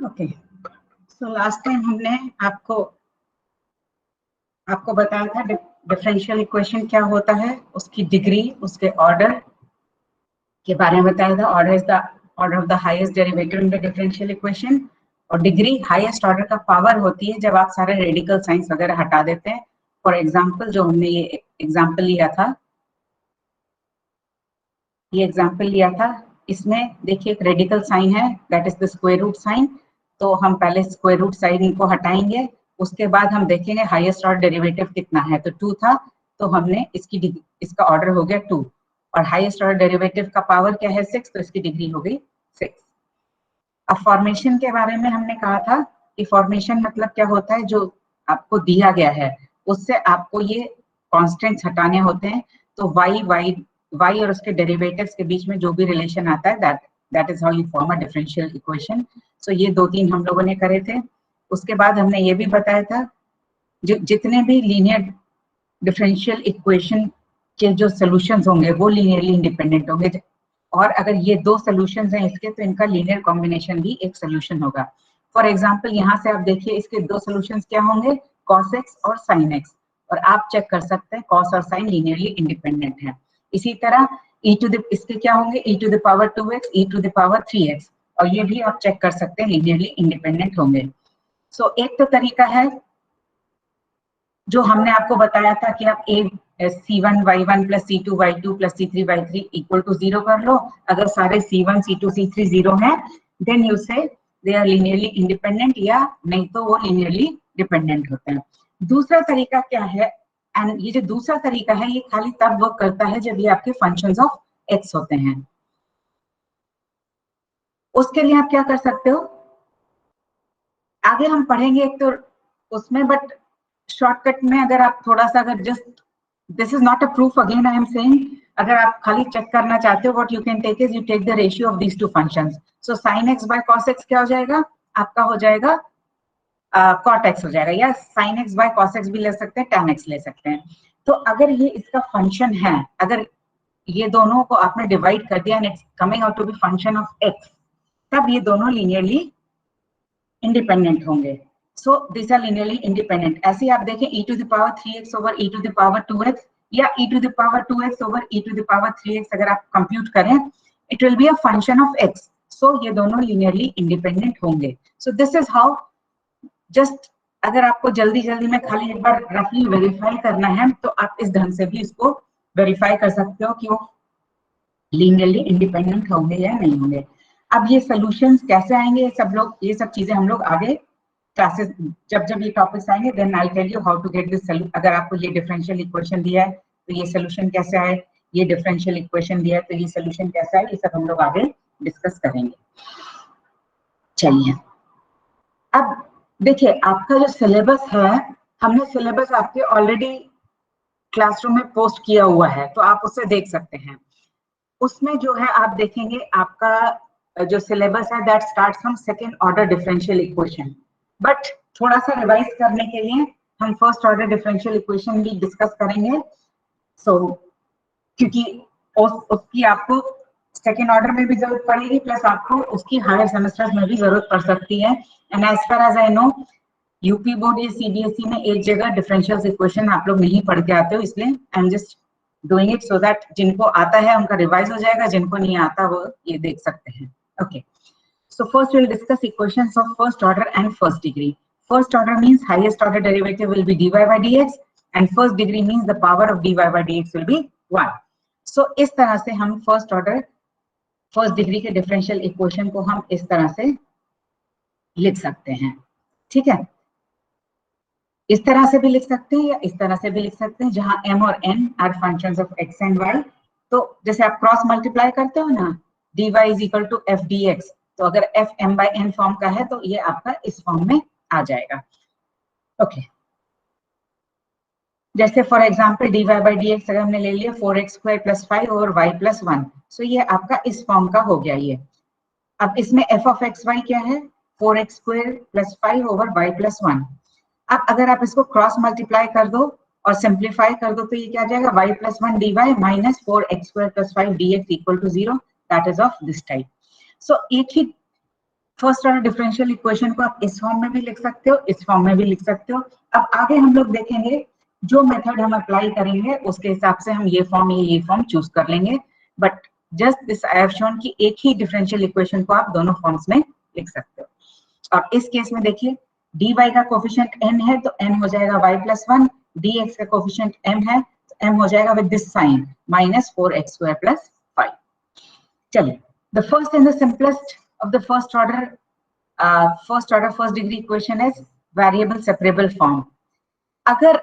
Okay, so last time हमने आपको बताया था डिफरेंशियल इक्वेशन क्या होता है, उसकी डिग्री, उसके ऑर्डर के बारे में बताया था। Order is the order of the highest derivative in the differential equation, और डिग्री हाईएस्ट ऑर्डर का पावर होती है जब आप सारे रेडिकल साइंस वगैरह हटा देते हैं। फॉर एग्जाम्पल, जो हमने ये एग्जाम्पल लिया था, इसमें देखिए एक रेडिकल साइन है, that is the square root sign. तो हम पहले स्क्वायर रूट साइन को हटाएंगे, उसके बाद हम देखेंगे हाईएस्ट ऑर्डर डेरिवेटिव कितना है। तो 2 था, तो हमने इसका ऑर्डर हो गया 2, और हाईएस्ट ऑर्डर डेरिवेटिव का पावर क्या है 6, तो इसकी डिग्री हो गई 6। अब फॉर्मेशन के बारे में हमने कहा था कि फॉर्मेशन मतलब क्या होता है, जो आपको दिया गया है उससे आपको ये कॉन्स्टेंट्स हटाने होते हैं। तो y और उसके डेरिवेटिव्स के बीच में जो भी रिलेशन आता है, that is how you form a differential equation. So ये 2-3 हम लोगों ने करे थे। उसके बाद हमने ये भी बताया था जितने भी लीनियर डिफरेंशियल इक्वेशन के जो सॉल्यूशंस होंगे वो लीनियरली इंडिपेंडेंट होंगे, और अगर ये 2 सॉल्यूशंस हैं इसके, तो इनका लीनियर कॉम्बिनेशन भी एक सॉल्यूशन होगा। फॉर एग्जांपल, यहाँ से आप देखिए इसके 2 सॉल्यूशंस क्या होंगे, cos x और sin x, और आप चेक कर सकते हैं cos और sin लीनियरली इंडिपेंडेंट है। इसी तरह इसके क्या होंगे, e to the power 2x, e to the power 3x, और ये भी आप चेक कर सकते हैं लीनियरली इंडिपेंडेंट होंगे। सो एक तो तरीका है जो हमने आपको बताया था कि आप c1y1 plus c2y2 plus c3y3 equal to 0 कर लो। अगर सारे c1 c2 c3 0 हैं, then you say they are linearly independent, या नहीं तो वो linearly dependent होते हैं। दूसरा तरीका क्या है, एंड ये जो दूसरा तरीका है ये खाली तब वर्क करता है जब ये आपके फंक्शंस ऑफ x होते हैं। उसके लिए आप क्या कर सकते हो, आगे हम पढ़ेंगे एक तो उसमें, बट शॉर्टकट में अगर आप थोड़ा सा, अगर just this is not a proof, again I am saying, अगर आप खाली चेक करना चाहते हो, what you can take is you take the ratio of these two functions. So sin x by cos x क्या हो जाएगा, आपका हो जाएगा cot x हो जाएगा, या sin x by cos x भी ले सकते हैं, tan x ले सकते हैं। तो अगर ये इसका फंक्शन है, अगर ये दोनों को आपने डिवाइड कर दिया and it's coming out to be function of x, तब ये दोनों लीनियरली इंडिपेंडेंट होंगे। So this are linearly independent. ऐसे आप देखें e to the power 3x over e to the power 2x, या e to the power 2x over e to the power 3x, अगर आप कंप्यूट करें, it will be a function of x। सो ये दोनों linearly independent होंगे। So this is how, just अगर आपको जल्दी जल्दी में खाली एक बार रफली वेरीफाई करना है, तो आप इस ढंग से भी इसको वेरीफाई कर सकते हो कि वो लीनियरली इंडिपेंडेंट होंगे या नहीं होंगे। अब ये सॉल्यूशंस कैसे आएंगे, ये सब चीजें हम लोग आगे क्लासेस जब ये टॉपिक्स आएंगे, then I tell you how to get this solution. अगर आपको ये डिफरेंशियल इक्वेशन दिया है तो ये सॉल्यूशन कैसे आए, ये डिफरेंशियल इक्वेशन दिया है तो ये सॉल्यूशन कैसे आए, ये सब हम लोग आगे डिस्कस करेंगे। चलिए, अब देखिए आपका जो सिलेबस है, हमने सिलेबस आपके ऑलरेडी क्लासरूम में पोस्ट किया हुआ है, तो आप उसे देख सकते हैं। उसमें जो है आप देखेंगे आपका जो सिलेबस है, that starts from second order differential equation, but थोड़ा सा रिवाइज करने के लिए हम फर्स्ट ऑर्डर डिफरेंशियल इक्वेशन भी डिस्कस करेंगे। सो क्योंकि उसकी आपको सेकंड ऑर्डर में भी जरूरत पड़ेगी, प्लस आपको उसकी हायर सेमेस्टर्स में भी जरूरत पड़ सकती है। And as far as I know, UP board या सीबीएसई में एक जगह डिफरेंशियल इक्वेशन आप लोग नहीं पढ़ के आते हो, इसलिए I am just doing it so that जिनको आता है उनका रिवाइज हो जाएगा, जिनको नहीं आता वो ये देख सकते हैं। Okay, so first we'll discuss equations of first order and first degree. First order means highest order derivative will be dy by dx, and first degree means the power of dy by dx will be 1. So इस तरह से हम first order first degree के differential equation को हम इस तरह से लिख सकते हैं। ठीक है, इस तरह से भी लिख सकते हैं या इस तरह से भी लिख सकते हैं, जहां m और n are functions of x and y। तो जैसे आप क्रॉस मल्टीप्लाई करते हो ना, dy is equal to f dx, तो अगर f m by n form का है तो ये आपका इस फॉर्म में आ जाएगा। ओके, जैसे for example dy by dx अगर हमने ले लिया 4x स्क्वायर प्लस 5 और y प्लस 1, सो ये आपका इस फॉर्म का हो गया ये। अब इसमें f ऑफ एक्स वाई क्या है, 4x square plus 5 over y plus 1। अब अगर आप इसको क्रॉस मल्टीप्लाई कर दो और सिंप्लीफाई कर दो तो ये क्या आ जाएगा, y plus 1 dy minus 4x square plus 5 dx equal to 0, that is of this type. So एक ही फर्स्ट ऑर्डर डिफरेंशियल इक्वेशन को आप इस फॉर्म में भी लिख सकते हो, इस फॉर्म में भी लिख सकते हो। अब आगे हम लोग देखेंगे जो मेथड हम अप्लाई करेंगे उसके हिसाब से हम ये फॉर्म चूज कर लेंगे। But just this I have shown कि एक ही डिफरेंशियल इक्वेशन को आप दोनों फॉर्म्स में लिख सकते हो। और इस केस में देखिए dy का कोफिशिएंट n है तो n हो जाएगा y प्लस 1, dx का कोफिशिएंट m है तो m हो जाएगा with this sign minus 4x square plus 5। चलिए, the first and the simplest of the first order first degree equation is variable separable form. Agar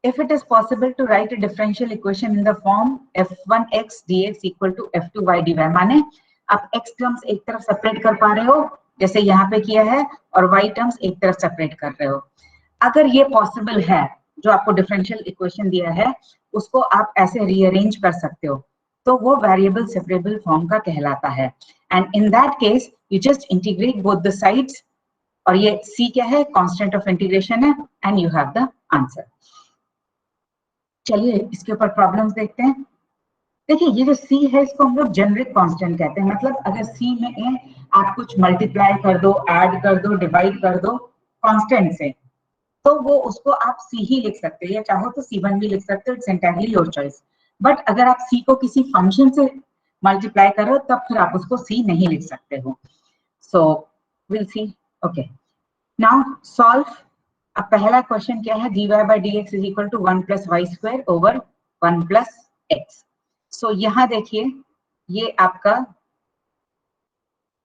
if it is possible to write a differential equation in the form f1x dx equal to f2y dy, माने आप x terms एक तरफ separate कर पा रहे हो जैसे यहाँ पे किया है और y टर्म्स एक तरफ सेपरेट कर रहे हो। अगर ये पॉसिबल है, जो आपको डिफरेंशियल इक्वेशन दिया है उसको आप ऐसे रीअरेंज कर सकते हो, तो वो वेरिएबल सेपरेबल फॉर्म का कहलाता है। And in that case you just integrate both the sides, और ये c क्या है, कांस्टेंट ऑफ इंटीग्रेशन है, and you have the answer. चलिए इसके ऊपर प्रॉब्लम्स देखते हैं। देखिए ये जो c है इसको हम लोग जेनरिक कांस्टेंट कहते हैं, मतलब अगर c में आप कुछ मल्टीप्लाई कर दो, ऐड कर दो, डिवाइड कर दो कांस्टेंट से, तो वो उसको आप c ही लिख सकते हो, या चाहो तो c1 भी लिख सकते हो, it's entirely your choice. But अगर आप c को किसी फंक्शन से मल्टीप्लाई करो तब फिर आप उसको c नहीं लिख सकते हो। So will see. Okay, now solve. अब पहला क्वेश्चन क्या है, dy by dx is equal to 1 plus y square over 1 plus x। सो यहाँ देखिए ये आपका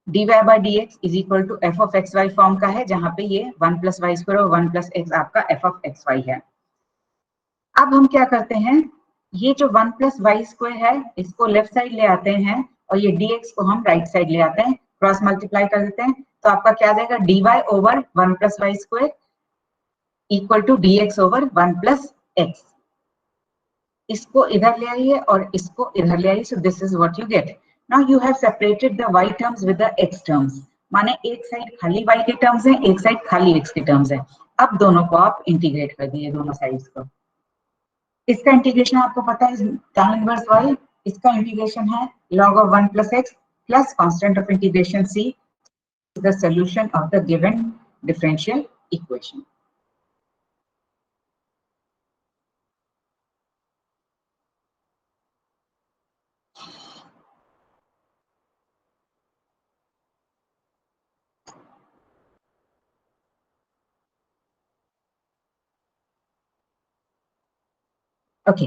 dy by dx is equal to f of xy form का है, जहां पे ये 1 plus y square और 1 plus x आपका f of xy है। अब हम क्या करते हैं, ये जो 1 plus y square है इसको लेफ्ट साइड ले आते हैं और ये dx को हम राइट साइड ले आते हैं, क्रॉस मल्टीप्लाई कर देते हैं, तो आपका क्या आ जाएगा, dy over 1 plus y square equal to dx over 1 plus x। इसको इधर ले आइए और इसको इधर ले आइए, सो this is what you gate. Now you have separated the y terms with the x terms, माने एक साइड खाली y के टर्म्स है, एक साइड खाली x के टर्म्स है। अब दोनों को आप इंटीग्रेट कर दिए, दोनों साइड्स को। इसका इंटीग्रेशन आपको पता है tan इनवर्स y, इसका इंटीग्रेशन है log of 1 plus x plus constant of integration c, the solution of the given differential equation. Okay,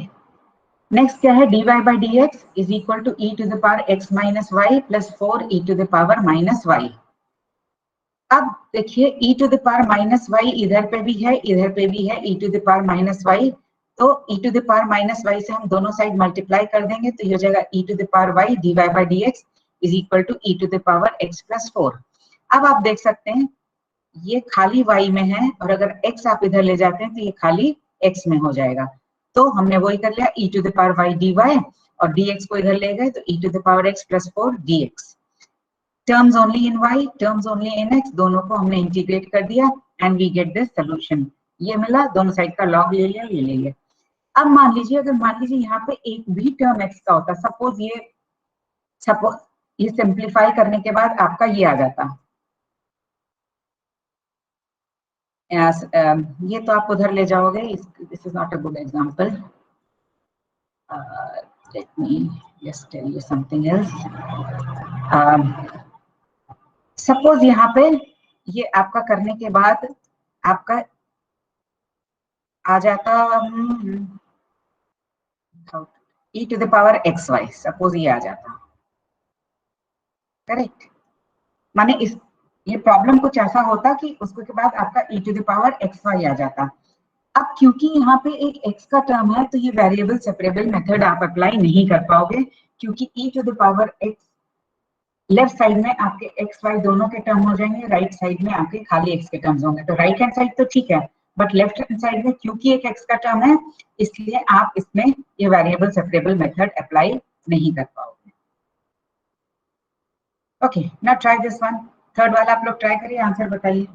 next क्या है, dy by dx is equal to e to the power x minus y plus 4 e to the power minus y। अब देखिए e to the power minus y इधर पे भी है, इधर पे भी है e to the power minus y, तो e to the power minus y से हम दोनों साइड मल्टीप्लाई कर देंगे तो ये हो जाएगा e to the power y dy by dx is equal to e to the power x plus 4। अब आप देख सकते हैं ये खाली y में है और अगर x आप इधर ले जाते हैं तो ये खाली x में हो जाएगा, तो हमने वही कर लिया e to the power y dy, और dx को इधर ले गए तो e to the power x plus 4 dx। Terms only in y, terms only in x, दोनों को हमने इंटीग्रेट कर दिया and we get this solution. ये मिला, दोनों साइड का लॉग ले लिया, ये ले लिया। अब मान लीजिए अगर मान लीजिए यहाँ पे एक भी टर्म x का होता, सपोज ये सिंप्लीफाई करने के बाद आपका ये आ जाता, ये तो आप उधर ले जाओगे, this is not a good example. Let me just tell you something else. Suppose यहाँ पे ये आपका करने के बाद आपका आ जाता e to the power xy, suppose ये आ जाता, करेक्ट। माने इस ये प्रॉब्लम कुछ ऐसा होता कि उसके के बाद आपका e to the power xy आ जाता। अब क्योंकि यहाँ पे एक x का टर्म है तो ये वेरिएबल सेपरेबल मेथड आप अप्लाई नहीं कर पाओगे, क्योंकि e to the power x left side में आपके x y दोनों के टर्म हो जाएंगे, राइट साइड में आपके खाली x के टर्म्स होंगे, तो राइट हैंड साइड तो ठीक है, बट लेफ्ट हैंड साइड में क्योंकि एक x का टर्म है इसलिए आप इसमें ये वेरिएबल सेपरेबल मेथड अप्लाई नहीं कर पाओगे। Okay, now try this one. Third वाला आप लोग ट्राई करिए, आंसर बताइए।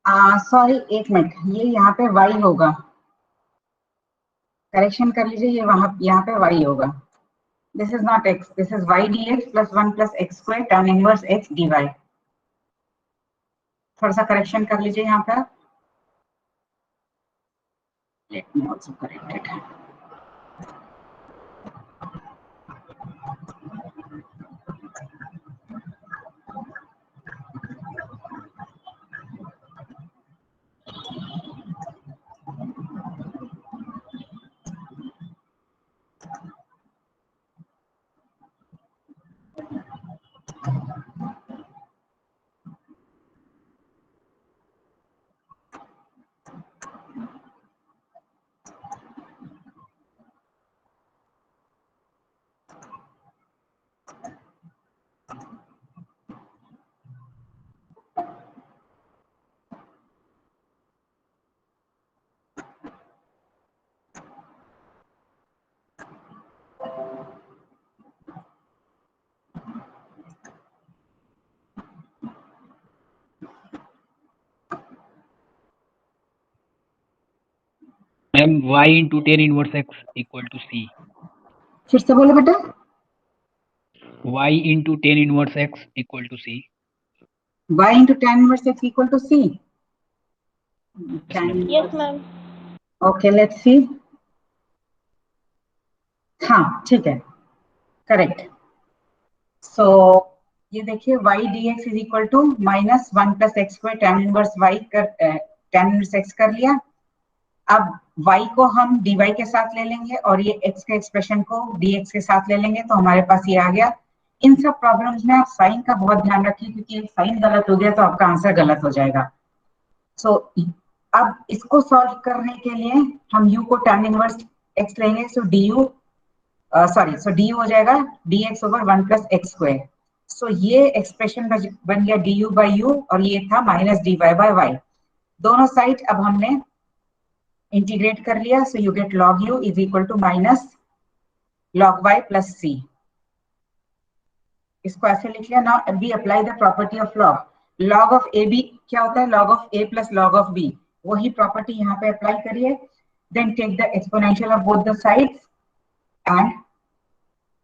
सॉरी, एक मिनट, ये यहाँ पे y होगा, करेक्शन कर लीजिए, ये वहां यहाँ पे y होगा. दिस इज नॉट x, this is y dx plus 1 plus x square tan inverse x dy. थोड़ा सा करेक्शन कर लीजिए यहाँ पे. Let me also correct it. Ma'am y into tan inverse x equal to c. फिर से बोले बेटा. y into tan inverse x equal to c. y into tan inverse x equal to c. Yes, ma'am. Okay, let's see. हाँ, ठीक है, correct. सो ये देखिए y dx is equal to minus 1 plus x square tan inverse y कर tan inverse x कर लिया. अब y को हम dy के साथ ले लेंगे और ये x के एक्सप्रेशन को dx के साथ ले लेंगे, तो हमारे पास ये आ गया. इन सब प्रॉब्लम्स में आप साइन का बहुत ध्यान रखिए, क्योंकि साइन गलत हो गया तो आपका आंसर गलत हो जाएगा. सो अब इसको सॉल्व करने के लिए हम u को tan इनवर्स x लेंगे. सो du सो du हो जाएगा dx over 1 plus x square. So ये एक्सप्रेशन बन गया du बाई u और ये था माइनस dy बाय y. दोनों साइड अब हमने इंटीग्रेट कर लिया. So you get log u is equal to minus log y plus c. इसको ऐसे लिख लिया. Now we apply the property of log. log of ab क्या होता है? log ऑफ a plus log of b. वही प्रॉपर्टी यहाँ पे अप्लाई करिए. Then take the exponential of both the sides and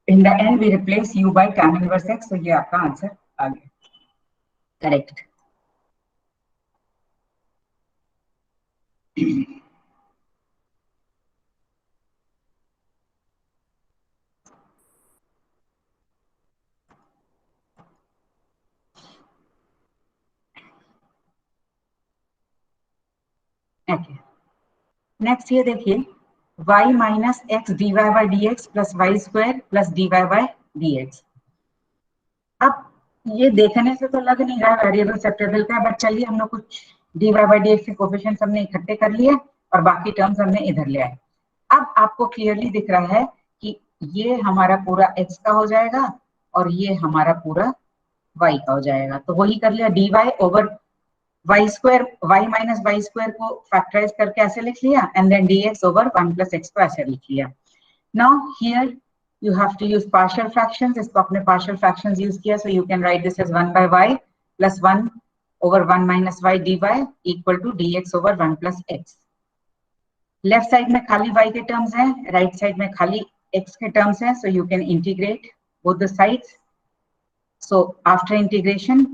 in the end we replace u by tan inverse x. so ये आपका आंसर आ गया, करेक्ट. ओके, नेक्स्ट ये देखिए y minus x dy by dx plus y square plus dy by dx. अब ये देखने से तो लग नहीं रहा वेरिएबल सेपरेबल का, बट चलिए हम लोग कुछ dy बाई dx के कोफिशिएंट्स हमने इकट्ठे कर लिए और बाकी टर्म्स हमने इधर ले आए. अब आपको क्लियरली दिख रहा है कि ये हमारा पूरा x का हो जाएगा और ये हमारा पूरा y का हो जाएगा. तो वही कर लिया, dy over y square, y minus y square को फैक्टराइज करके ऐसे लिख लिया and then dx over 1 plus x को ऐसे लिख लिया. Now here you have to use partial fractions. इसको अपने partial fractions use किया, so you can write this as 1 by y plus 1 over 1 minus y dy equal to dx over 1 plus x. Left side में खाली y के terms हैं, right side में खाली x के टर्म्स हैं, so you can integrate both the sides. So after integration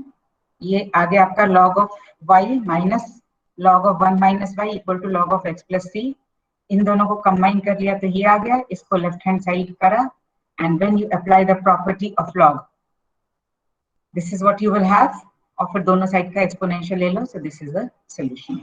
ये आ गया आपका log of y minus log of 1 minus y equal to log of x plus c. इन दोनों को कंबाइन कर लिया तो ये आ गया. इसको लेफ्ट हैंड साइड करा and when you apply the property of log, this is what you will have. और फिर दोनों साइड का एक्सपोनेंशियल ले लो. So this is the solution.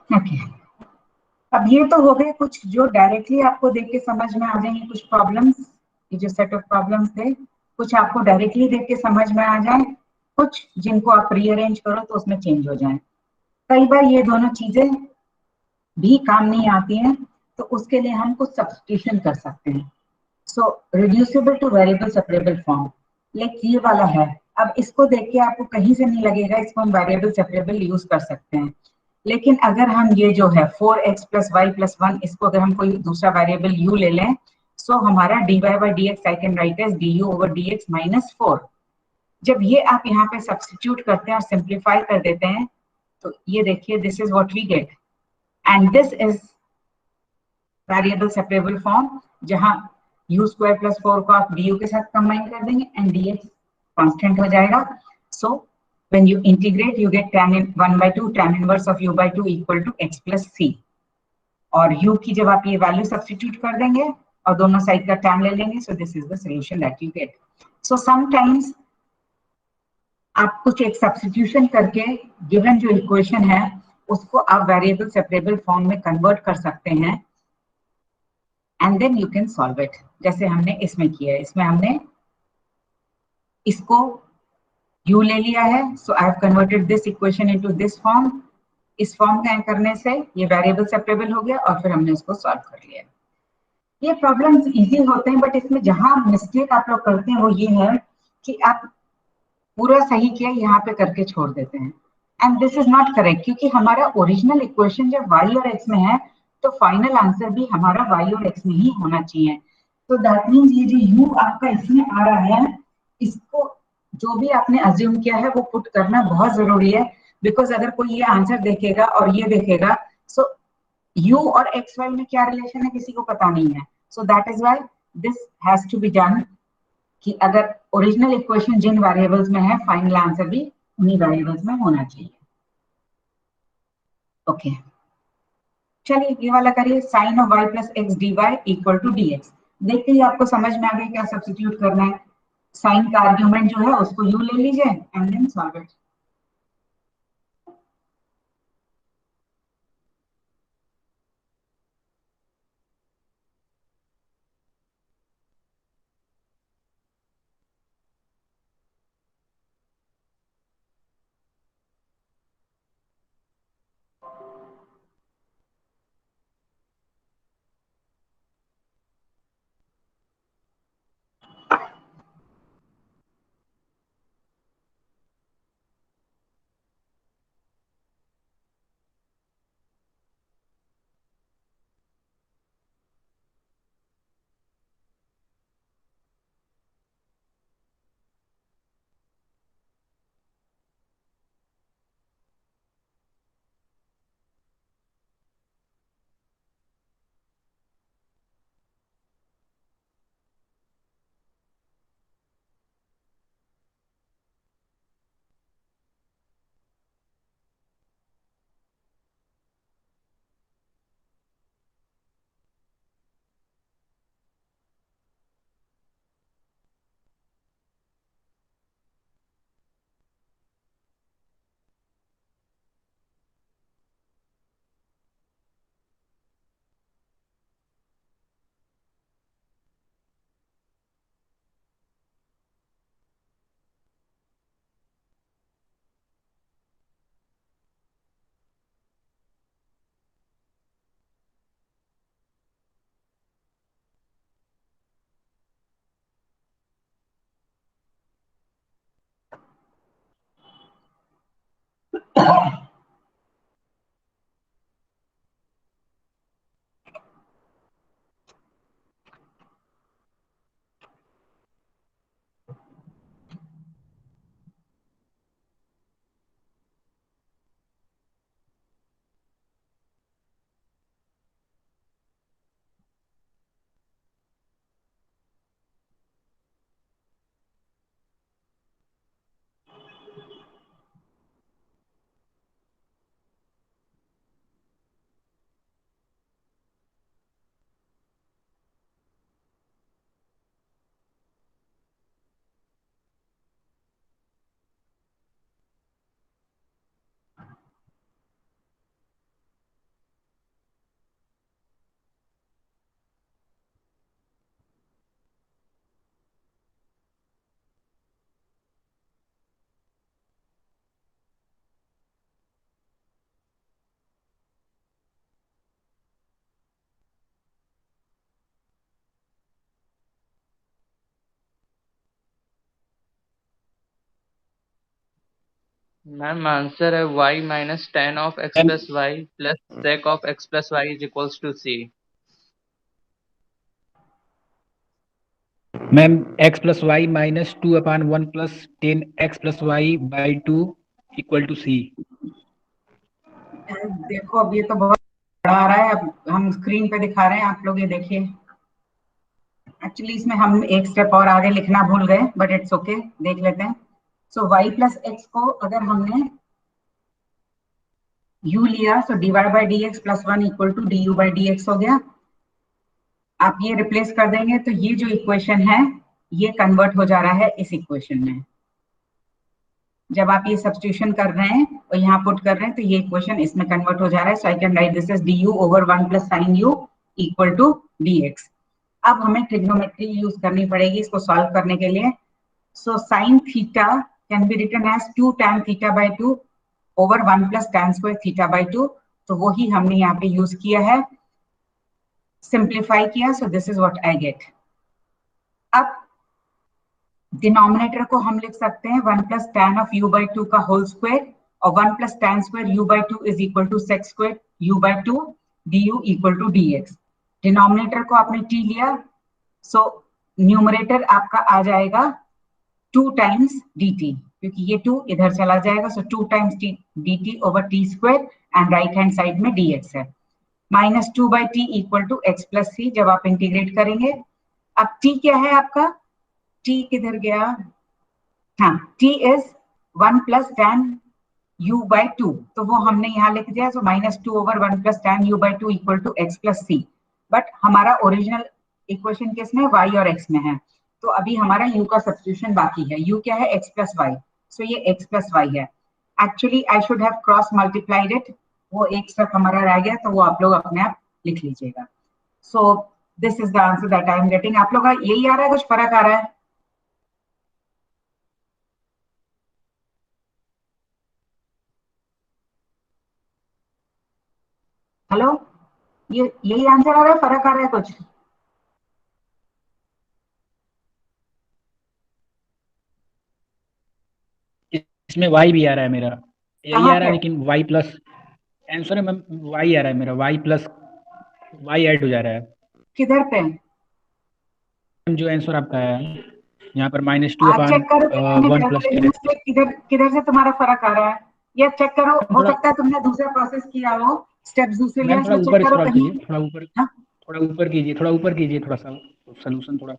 Okay, अब ये तो हो गए कुछ जो डायरेक्टली आपको देख के समझ में आ जाएंगे. कुछ प्रॉब्लम्स, ये जो सेट ऑफ प्रॉब्लम्स थे, कुछ आपको डायरेक्टली देख के समझ में आ जाए, कुछ जिनको आप रीअरेंज करो तो उसमें चेंज हो जाए. कई बार ये दोनों चीजें भी काम नहीं आती हैं, तो उसके लिए हम कुछ सब्स्टिट्यूशन कर सकते हैं। So reducible to variable separable form, like ये वाला है। अब इसको देख के आपको कहीं से नहीं लगेगा इसको हम वेरिएबल सेपरेबल यूज कर सकते हैं, लेकिन अगर हम ये जो है 4x plus y plus one, इसको अगर हम कोई दूसरा वेरिएबल u ले लें, सो हमारा dy by d x I can write as du over d x minus four. जब ये आप यहाँ पे सब्सटीट्यूट करते हैं और सिंप्लीफाई कर देते हैं, तो ये देखिए this is what we get, and this is variable separable form, जहां u स्क्वायर प्लस फोर को आप du के साथ कंबाइन कर देंगे एंड dx कांस्टेंट हो जाएगा। सो when you integrate you get tan 1 by 2 tan inverse of u by 2 equal to x plus c, और u की जब आप ये वैल्यू सब्स्टिट्यूट कर देंगे और दोनों साइड का tan ले लेंगे, सो this is the solution that you get. So sometimes आप कुछ एक सब्स्टिट्यूशन करके गिवन जो इक्वेशन है उसको आप वेरिएबल सेपरेबल फॉर्म में कन्वर्ट कर सकते हैं, and then you can solve it, जैसे हमने इसमें किया है। इसमें हमने इसको u ले लिया है, so I have converted this equation into this form. इस फॉर्म का करने से ये वेरिएबल सेपरेबल हो गया और फिर हमने इसको सॉल्व कर लिया। ये प्रॉब्लम्स इजी होते हैं, बट इसमें जहां मिस्टेक आप लोग करते हैं वो ये है कि आप पूरा सही किया यहाँ पे करके छोड़ देते हैं, and this is not correct, क्योंकि हमारा ओरिजिनल इक्वेशन जब y और x में है तो फाइनल आंसर भी हमारा y और x में ही होना चाहिए। तो दैट मीन्स ये जो u आपका इसमें आ रहा है, इसको जो भी आपने अज्यूम किया है वो पुट करना बहुत जरूरी है, बिकॉज अगर कोई ये आंसर देखेगा और ये देखेगा, सो u और xy में क्या रिलेशन है किसी को पता नहीं है। So that is why this has to be done, कि अगर ओरिजिनल इक्वेशन जिन वेरिएबल्स में है फाइनल आंसर भी उन्हीं वेरिएबल्स में होना चाहिए। ओके चलिए ये वाला करिए, sine of y plus x d y equal to d x. देखते ही आपको समझ में आ गया क्या सब्सटीट्यूट करना है। साइन का आर्ग्यूमेंट जो है उसको u ले लीजिए and then solve it. Ma'am answer है y minus tan of x ma'am plus y plus sec of x plus y is equals to C. Ma'am x plus y minus two upon one plus tan x plus y by two equal to C. देखो अब ये तो बहुत बड़ा आ रहा है, अब हम स्क्रीन पे दिखा रहे हैं, आप लोग ये देखिए। एक्चुअली इसमें हम एक स्टेप और आगे लिखना भूल गए, बट इट्स ओके, देख लेते हैं। सो y प्लस एक्स को अगर हमने u लिया, so dy by d x plus one equal to d u by d x हो गया। आप ये रिप्लेस कर देंगे तो ये जो इक्वेशन है ये कन्वर्ट हो जा रहा है इस इक्वेशन में। जब आप ये सब्स्टिट्यूशन कर रहे हैं और यहाँ पुट कर रहे हैं तो ये इक्वेशन इसमें कन्वर्ट हो जा रहा है। So I can write this as d u over one plus sine u equal to d x. अब हमें ट्रिग्नोमेट्री यूज करनी पड़ेगी इसको सॉल्व करने के लिए। So sine theta can be written as 2 tan theta by 2 over 1 plus tan square theta by 2। तो वही हमने यहाँ पे यूज किया है, सिंप्लीफाई किया। So this is what I get. अब डिनोमिनेटर को हम लिख सकते हैं 1 plus tan of u by 2 का होल स्क्वायर और 1 plus tan square u by 2 is equal to sec square u by 2 du equal to dx। Denominator को आपने t लिया, सो न्यूमरेटर आपका आ जाएगा 2 टाइम्स dt, क्योंकि ये 2 इधर चला जाएगा। So 2 times dt over t square and right hand side में dx है। Minus 2 by T equal to x plus C जब आप इंटीग्रेट करेंगे। अब t क्या है आपका, t किधर गया, हाँ t is 1 plus tan u by 2, तो वो हमने यहाँ लिख दिया। So minus 2 over 1 plus tan u by 2 equal to x plus c. But हमारा ओरिजिनल इक्वेशन किसमें, y और x में है, तो अभी हमारा u का सब्स्टिट्यूशन बाकी है। u क्या है, x प्लस वाई, सो ये x प्लस वाई है। Actually I should have cross multiplied it, वो एक स्टेप हमारा रह गया, तो वो आप लोग अपने आप लिख लीजिएगा। सो this is the answer that I am getting. आप लोग का यही आ रहा है, कुछ फर्क आ रहा है? हेलो, ये यही आंसर आ रहा है, फर्क आ रहा है कुछ? इसमें y भी आ रहा है मेरा, यही कहाँ आ रहा पे, है लेकिन y प्लस आंसर है मैम, y आ रहा है मेरा, y प्लस y ऐड हो जा रहा है। किधर पे? जो आंसर आपका है यहाँ पर माइनस टू आज अपान चेक करो कि तुमने वन प्लस कैलकुलेशन टेन। में किधर किधर से तुम्हारा फर्क आ रहा है, या चेक करो, हो थोड़ा सकता है तुमने दूसरा प्रोसेस किया हो, स्टेप्स दूसरे लिया, मैम थोड़ा इसमें चेक ऊपर करो स्क्रॉल कहीं। कीजिए, थोड़ा ऊपर, हाँ? थोड़ा ऊपर कीजिए, थोड़ा ऊपर कीजिए, थोड़ा सा सोल्यूशन थोड़ा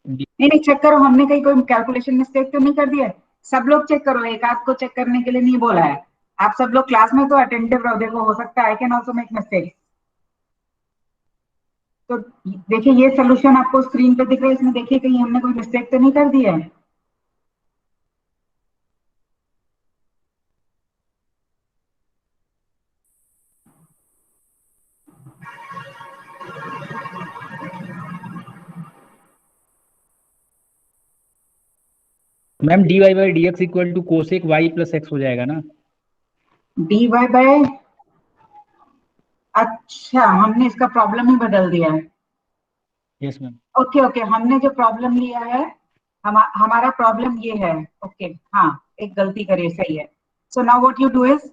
नहीं नहीं, चेक करो, हमने कहीं कोई कैलकुलेशन मिस्टेक तो नहीं कर दिया है? सब लोग चेक करो, एक आध को चेक करने के लिए नहीं बोला है। आप सब लोग क्लास में तो अटेंटिव रहो, देखो हो सकता है I can also make mistake. तो देखिए ये सोल्यूशन आपको स्क्रीन पे दिख रहा है, इसमें देखिए कहीं हमने कोई मिस्टेक तो नहीं कर दी है। Ma'am d y by d x equal to cosec y plus x हो जाएगा ना? डी वाई बाय, अच्छा हमने इसका प्रॉब्लम ही बदल दिया है। Yes ma'am. ओके ओके, हमने जो प्रॉब्लम लिया है, हमारा प्रॉब्लम ये है। ओके हाँ, एक गलती करिए, सही है। So now what you do is,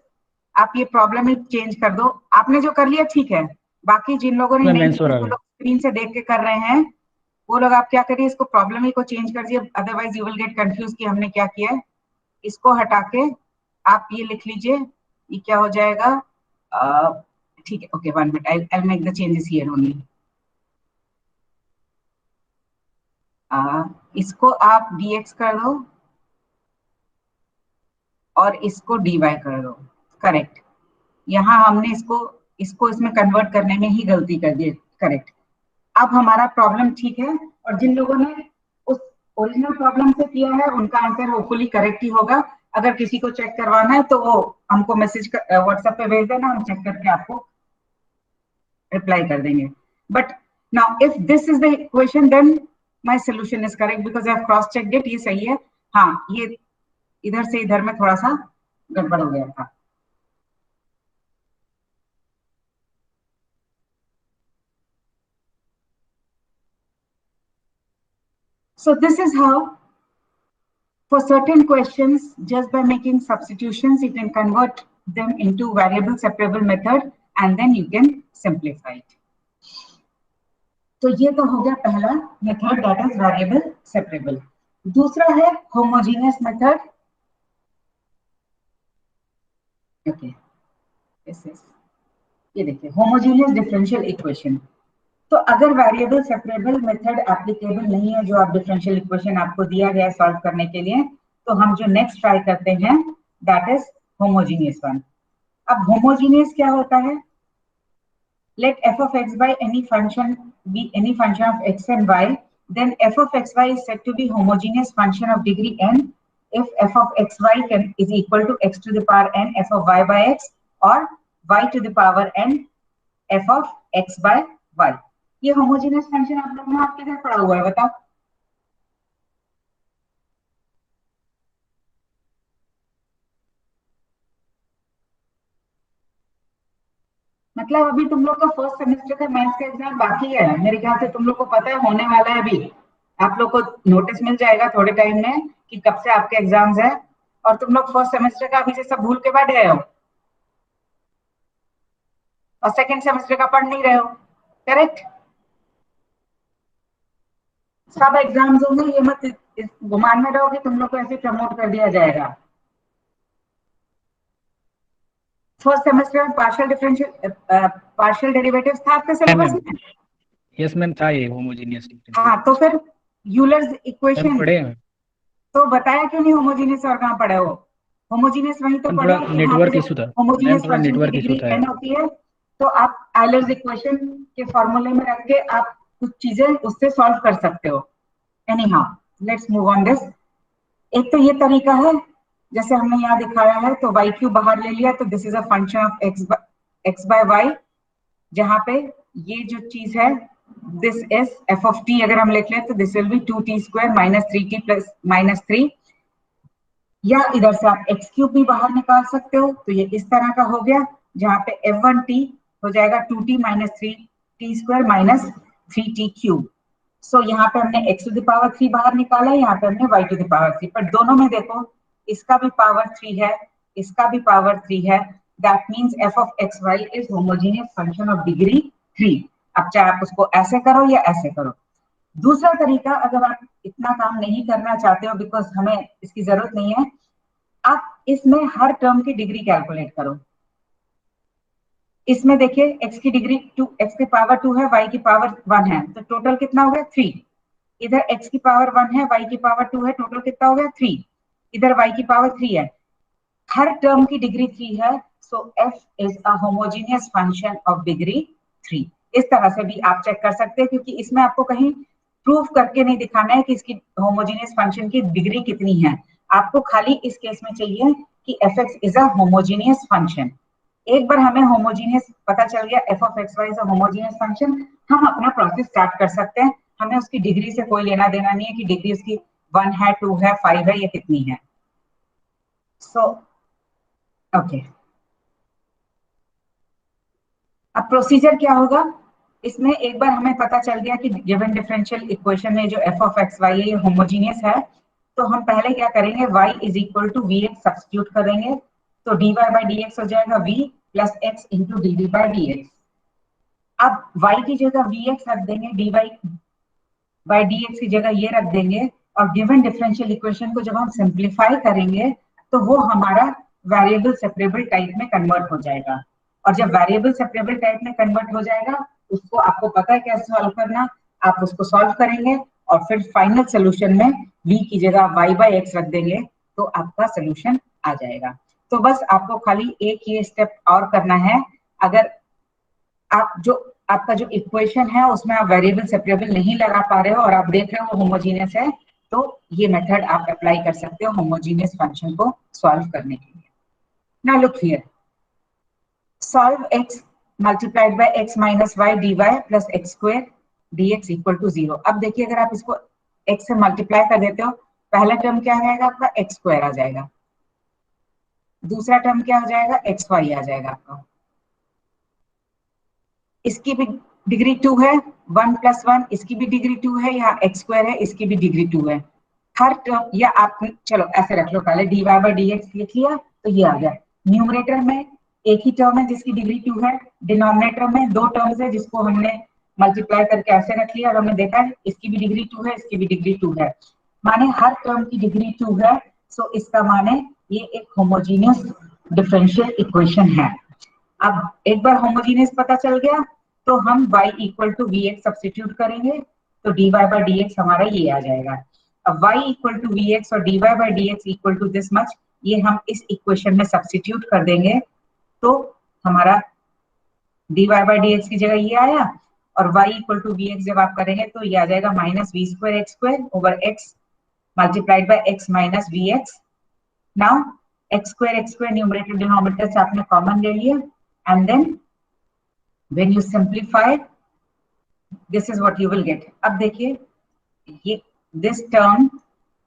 आप ये प्रॉब्लम ही चेंज कर दो। आपने जो कर लिया ठीक है, बाकी जिन लोगों ने मैम नहीं आंसर किया, आ जो गया। लोग स्क्रीन से देख के कर रहे हैं, वो लोग आप क्या करिए, इसको प्रॉब्लम ही को चेंज कर दिए, otherwise you will get confuse कि हमने क्या किया है। इसको हटा के आप ये लिख लीजिए, ये क्या हो जाएगा, ठीक है, okay 1 minute, I make the changes here only. इसको आप dx कर दो और इसको dy कर दो, करेक्ट। यहाँ हमने इसको इसको इसमें कन्वर्ट करने में ही गलती कर दी, करेक्ट। अब हमारा प्रॉब्लम ठीक है, और जिन लोगों ने उस ओरिजिनल प्रॉब्लम से किया है उनका आंसर होपफुली करेक्ट ही होगा। अगर किसी को चेक करवाना है तो वो हमको मैसेज व्हाट्सएप पे भेज देना, हम चेक करके आपको रिप्लाई कर देंगे। But now if this is the equation then my solution is correct because I have cross checked it, ये सही है। हाँ, ये इधर से इधर में थोड़ा सा गड़बड़ हो गया था। So this is how For certain questions, just by making substitutions, you can convert them into variable separable method and then you can simplify it. तो ये तो हो गया पहला method, that is variable separable. दूसरा है होमोजेनियस मेथड. ओके, ये देखिए होमोजेनियस डिफरेंशियल इक्वेशन. तो अगर वेरिएबल सेपरेबल मेथड एप्लीकेबल नहीं है जो आप डिफरेंशियल इक्वेशन आपको दिया गया सॉल्व करने के लिए, तो हम जो नेक्स्ट ट्राई करते हैं दैट इज होमोजेनियस वन. अब होमोजेनियस क्या होता है? Let f of x by any function be any function of x and y, then f of xy is said to be homogeneous function of degree n if f of xy is equal to x to the power n f of y by x or y to the power n f of x by y. ये homogeneous function आप लोगों ने आपके घर पढ़ा हुआ है, बताओ. मतलब अभी तुम लोग का फर्स्ट सेमेस्टर का मैथ्स का एग्जाम बाकी है. मेरे ख्याल से तुम लोग को पता है होने वाला है. अभी आप लोग को नोटिस मिल जाएगा थोड़े टाइम में कि कब से आपके एग्जाम्स है, और तुम लोग फर्स्ट सेमेस्टर का अभी से सब भूल के बैठ गए हो और सेकंड सेमेस्टर का पढ़ नहीं रहे हो. करेक्ट? सब एग्जाम्स होंगे, ये मत इस गुमान में रहो कि तुम लोग को ऐसे प्रमोट कर दिया जाएगा. फर्स्ट सेमेस्टर में पार्शियल डेरिवेटिव्स था आपके सिलेबस में? यस मैम, था ये होमोजेनियस. हाँ, तो फिर यूलर्स इक्वेशन पढ़े हैं. तो बताया क्यों नहीं होमोजेनियस, और कहाँ पढ़े हो? होमोजेनियस वहीं तो पढ़े. नेटवर्क इशू था. होमोजेनियस थोड़ा फंक्शन की नेटवर्क इशू डिग्री था. n होती है, तो आप आयलर्स इक्वेशन के फॉर्मूले में रख के आप कुछ चीजें उससे सॉल्व कर सकते हो. Anyhow, let's move on this. एक तो ये तरीका है जैसे हमने यहाँ दिखाया है, तो y क्यूब बाहर ले लिया, तो this is a function of x by y, जहाँ पे ये जो चीज है this is f of t. अगर हम लिख लें तो this will be 2t square minus 3t plus minus 3, या इधर से आप x क्यूब भी बाहर निकाल सकते हो. तो ये इस तरह का हो गया, जहाँ पे f1t हो जाएगा 2t minus 3t square minus 3t cube. So यहाँ पे हमने x टू द पावर 3 बाहर निकाला, यहाँ पे हमने y टू द पावर 3, पर दोनों में देखो इसका भी पावर 3 है, इसका भी पावर 3 है. That means f of xy is homogeneous function of degree 3. अब चाहे आप उसको ऐसे करो या ऐसे करो. दूसरा तरीका, अगर आप इतना काम नहीं करना चाहते हो बिकॉज हमें इसकी जरूरत नहीं है, आप इसमें हर टर्म की डिग्री कैलकुलेट करो. इसमें देखिए x की डिग्री 2, x की पावर 2 है, y की पावर 1 है, तो टोटल कितना हो गया 3. इधर x की पावर 1 है, y की पावर 2 है, टोटल कितना हो गया 3. इधर y की पावर 3 है, हर टर्म की डिग्री 3 है. सो f is a homogeneous function of degree 3. इस तरह से भी आप चेक कर सकते हैं, क्योंकि इसमें आपको कहीं प्रूव करके नहीं दिखाना है कि इसकी होमोजेनियस फंक्शन की डिग्री कितनी है. आपको खाली इस केस में चाहिए कि fx is a homogeneous function. एक बार हमें होमोजेनियस पता चल गया, f of xy is a homogeneous function, हम अपना प्रोसेस स्टार्ट कर सकते हैं. हमें उसकी डिग्री से कोई लेना देना नहीं है कि डिग्री उसकी 1 है, 2 है, 5 है, या कितनी है. सो ओके, अब प्रोसीजर क्या होगा इसमें? एक बार हमें पता चल गया कि गिवन डिफरेंशियल इक्वेशन में जो f of xy है ये होमोजेनियस है, तो हम पहले क्या करेंगे, y is equal to vx substitute करेंगे. तो dy बाय dx हो जाएगा v plus x into d by d x. अब y की जगह vx रख देंगे, dy बाई dx की जगह ये रख देंगे, और गिवन डिफरेंशियल इक्वेशन को जब हम सिंप्लीफाई करेंगे तो वो हमारा वेरिएबल सेपरेबल टाइप में कन्वर्ट हो जाएगा. और जब वेरिएबल सेपरेबल टाइप में कन्वर्ट हो जाएगा, उसको आपको पता है कैसे सॉल्व करना, आप उसको सॉल्व करेंगे और फिर फाइनल सोल्यूशन में v की जगह y बाई x रख देंगे, तो आपका सोल्यूशन आ जाएगा. तो बस आपको खाली एक ये स्टेप और करना है. अगर आप जो आपका जो इक्वेशन है उसमें आप वेरिएबल सेपरेबल नहीं लगा पा रहे हो और आप देख रहे हो होमोजेनियस है, तो ये मेथड आप अप्लाई कर सकते हो होमोजेनियस फंक्शन को सॉल्व करने के लिए. Now look here, solve x multiplied by x minus y dy plus x square dx equal to 0. अब देखिए अगर आप इसको x से मल्टीप्लाई कर देते हो, पहला टर्म क्या आएगा आपका, x स्क्वायर आ जाएगा. दूसरा टर्म क्या हो जाएगा, xy आ जाएगा आपका. इसकी भी डिग्री 2 है, 1 प्लस 1, इसकी भी डिग्री 2 है, यहाँ x स्क्वायर है, इसकी भी डिग्री 2 है. हर टर्म, या आप चलो ऐसे रख लो, पहले dy बाई dx लिख लिया तो ये आ गया। न्यूमरेटर में एक ही टर्म है जिसकी डिग्री 2 है, डिनोमिनेटर में दो टर्म्स है जिसको हमने मल्टीप्लाई करके ऐसे रख लिया और हमने देखा है इसकी भी डिग्री 2 है, इसकी भी डिग्री 2 है, माने हर टर्म की डिग्री 2 है। सो इसका माने ये एक होमोजीनियस डिफरेंशियल इक्वेशन है। अब एक बार होमोजीनियस पता चल गया तो हम y equal to v x substitute करेंगे, तो dy बाई डी एक्स हमारा ये आ जाएगा। अब y equal to v x और dy by d x equal to this much, ये हम इस इक्वेशन में सब्सटीट्यूट कर देंगे तो हमारा dy बाई डी एक्स की जगह ये आया, और y equal to v x जब आप करेंगे तो ये आ जाएगा minus v square x square over x multiplied by x minus v x. Now x square numerator denominator से आपने कॉमन ले लिया, and then when you simplify this is what you will get. अब देखिए ये this term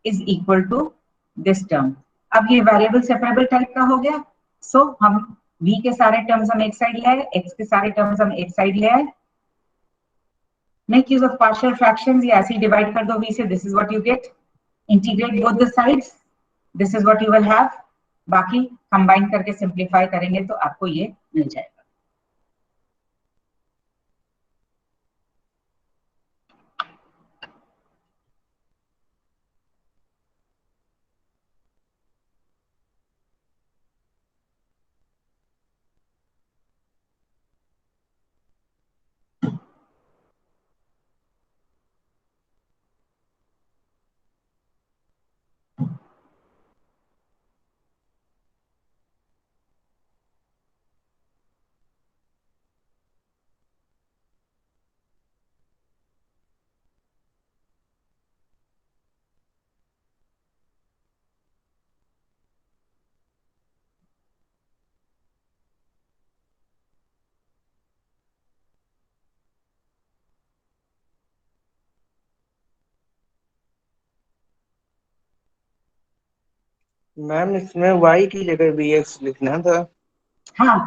is equal to this term. अब ये variable separable type का हो गया, सो हम v के सारे टर्म्स हम एक साइड ले आए, x के सारे टर्म्स हम एक साइड ले आए। Make use of partial fractions, या ऐसे ही डिवाइड कर दो v से, this is what you gate. Integrate both the sides, this is what you will have. बाकी कंबाइन करके सिंप्लीफाई करेंगे तो आपको ये मिल जाएगा। मैम इसमें y की जगह vx लिखना था। हाँ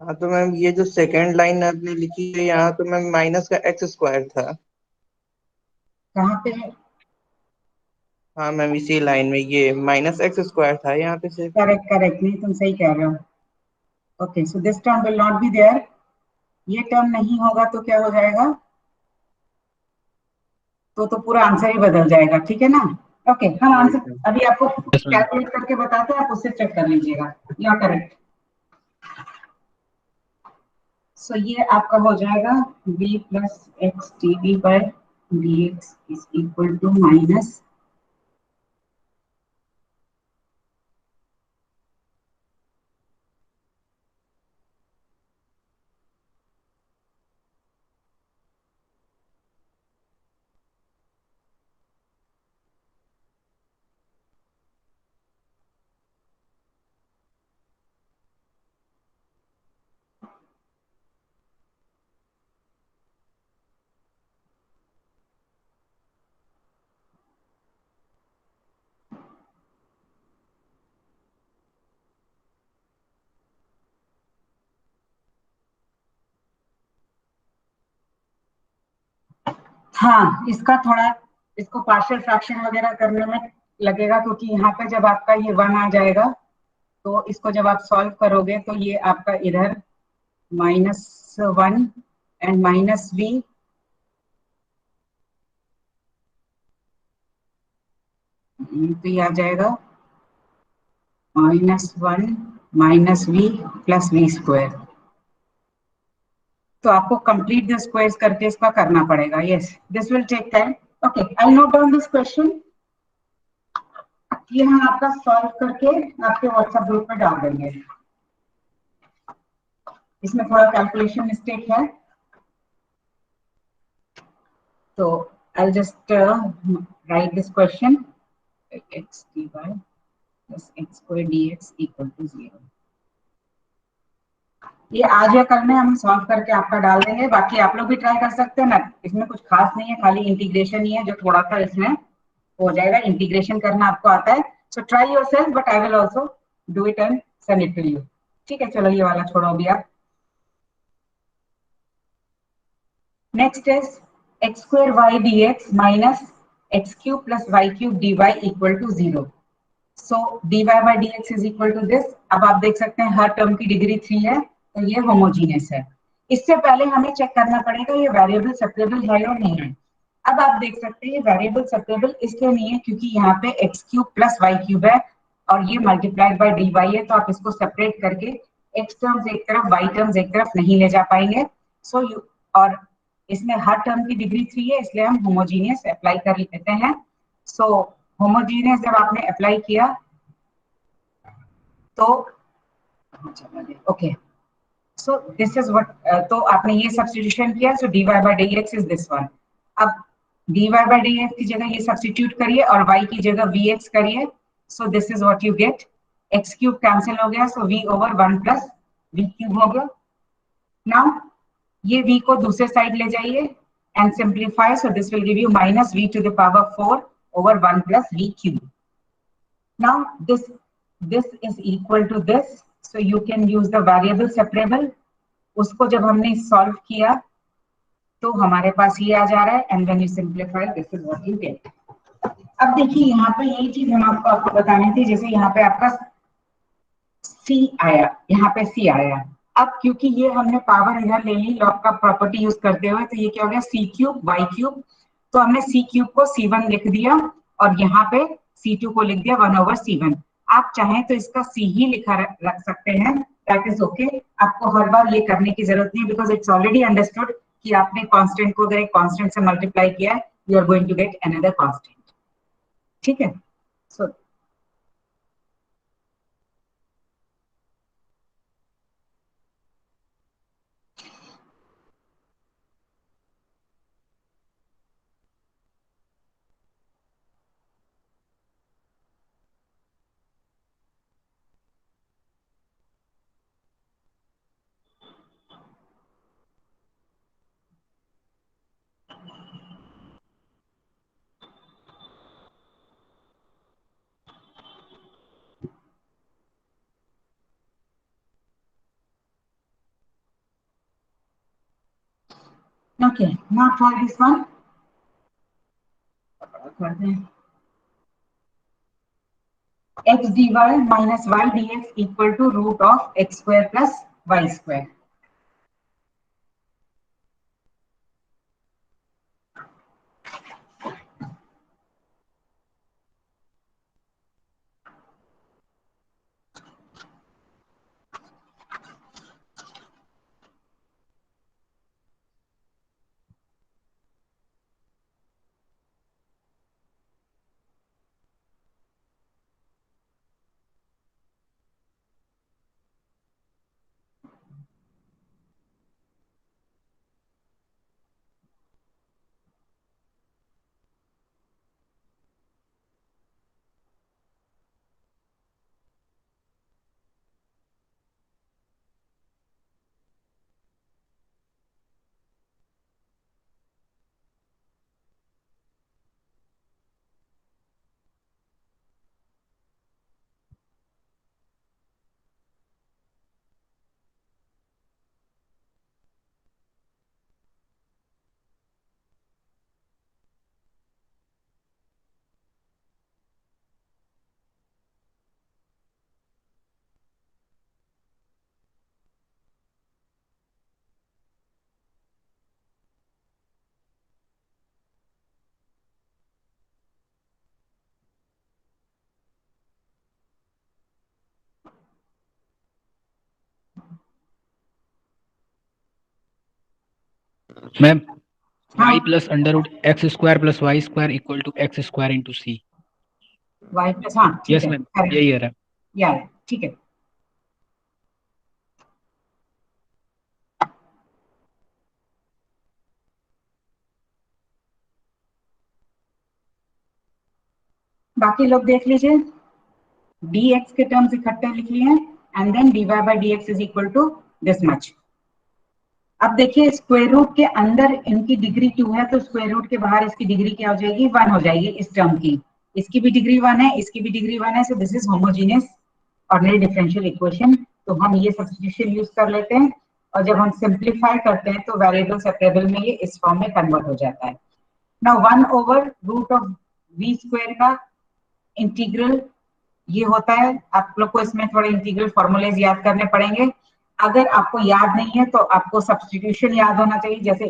हाँ तो मैम ये जो सेकंड लाइन आपने लिखी है यहाँ, तो मैम माइनस का एक्स स्क्वायर था। कहाँ पे? हाँ मैम इसी लाइन में ये माइनस एक्स स्क्वायर था यहाँ पे सिर्फ। करेक्ट करेक्ट, नहीं तुम सही कह रहे हो। Okay so this term will not be there, ये टर्म नहीं होगा तो क्या हो जाएगा, तो पूरा आंसर ही बदल जाएगा, ठीक है ना। ओके हम आंसर अभी आपको Yes, ma'am. कैलकुलेट करके बताते हैं, आप उससे चेक कर लीजिएगा। You are correct. सो ये आपका हो जाएगा v plus x d v by d x is equal to minus हाँ इसका थोड़ा, इसको पार्शियल फ्रैक्शन वगैरह करने में लगेगा, क्योंकि यहाँ पे जब आपका ये 1 आ जाएगा तो इसको जब आप सॉल्व करोगे तो ये आपका इधर -1 एंड माइनस v, तो ये आ जाएगा -1 minus v plus v square. तो आपको कंप्लीट द स्क्वायर्स करके इसका करना पड़ेगा। Yes this will take time. Okay I note down this question, ये हम आपका सॉल्व करके आपके व्हाट्सएप ग्रुप में डाल देंगे। इसमें थोड़ा कैलकुलेशन मिस्टेक है, तो I just right this question, x dy plus x square dx equal to 0। ये आज या कल में हम सॉल्व करके आपका डाल देंगे, बाकी आप लोग भी ट्राई कर सकते हैं ना, इसमें कुछ खास नहीं है, खाली इंटीग्रेशन ही है जो थोड़ा सा इसमें हो जाएगा। इंटीग्रेशन करना आपको आता है, so try yourself, but I will also do it and send it to you. ठीक है चलो ये वाला छोड़ो अभी आप। Next is x square y dx minus x cube plus y cube dy equal to 0. So dy by dx is equal to this. अब आप देख सकते हैं हर टर्म की डिग्री 3 है, तो ये होमोजीनियस है. इससे पहले हमें चेक करना पड़ेगा ये वेरिएबल सेपरेबल है या नहीं है. अब आप देख सकते हैं ये वेरिएबल सेपरेबल इसलिए नहीं है क्योंकि यहाँ पे x cube plus y cube है और ये मल्टीप्लाइड बाय dy है, तो आप इसको सेपरेट करके x टर्म्स एक तरफ y टर्म्स एक तरफ नहीं ले जा पाएंगे. और इसमें हर टर्म की डिग्री 3 है, इसलिए हम होमोजीनियस अप्लाई कर लेते हैं. सो होमोजीनियस जब आपने अप्लाई किया तो okay, so this is what, तो आपने ये सब्स्टिट्यूशन किया, सो dy by dx is this one. अब dy by dx की जगह ये सब्स्टिट्यूट करिए और y की जगह vx करिए, सो this is what you gate. x cube cancel हो गया, सो v over 1 plus v cube हो गया. नाउ ये v को दूसरे साइड ले जाइए and simplify, so this will give you minus v to the power 4 over 1 plus v cube. Now this is equal to this, so you can use the variable separable. उसको जब हमने solve किया तो हमारे पास ये आ जा रहा है and when you simplify this is what you get. अब देखिए यहाँ पे यही चीज हम आपको बतानी थी, जैसे यहाँ पे आपका c आया, यहाँ पे c आया. अब क्योंकि ये हमने पावर इधर ले ली लॉग का प्रॉपर्टी यूज करते हुए, तो ये क्या हो गया c क्यूब y क्यूब. तो हमने c क्यूब को c1 लिख दिया और यहाँ पे c2 को लिख दिया 1 ओवर c1. आप चाहें तो इसका c ही लिखा रख सकते हैं, दैट इज ओके. आपको हर बार ये करने की जरूरत नहीं, बिकॉज इट्स ऑलरेडी अंडरस्टूड कि आपने कांस्टेंट को अगर एक कांस्टेंट से मल्टीप्लाई किया है, you are going to get another constant. ठीक है. So okay, now try this one. x dy minus y dx equal to root of x square plus y square. Ma'am y plus under root x square plus y square equal to x square into c. y plus, हाँ ठीक yes है, ma'am, यही है. यार ठीक है. बाकी लोग देख लीजिए, dx के टर्म्स इकट्ठे लिख लिए and then dy by dx is equal to this much. अब देखिए स्क्वायर रूट के अंदर इनकी डिग्री 2 है, तो स्क्वायर रूट के बाहर इसकी डिग्री क्या हो जाएगी, 1 हो जाएगी इस टर्म की. इसकी भी डिग्री 1 है, इसकी भी डिग्री 1 है, so this is homogeneous ordinary differential equation. तो हम ये सब्स्टिट्यूशन यूज कर लेते हैं और जब हम सिंप्लीफाई करते हैं तो वेरिएबल सेपरेबल में ये इस फॉर्म में कन्वर्ट हो जाता है. Now 1 over root of v square का इंटीग्रल ये होता है। आप लोग को इसमें थोड़े इंटीग्रल फॉर्मूलेज याद करने पड़ेंगे। अगर आपको याद नहीं है तो आपको सब्स्टिट्यूशन याद होना चाहिए। जैसे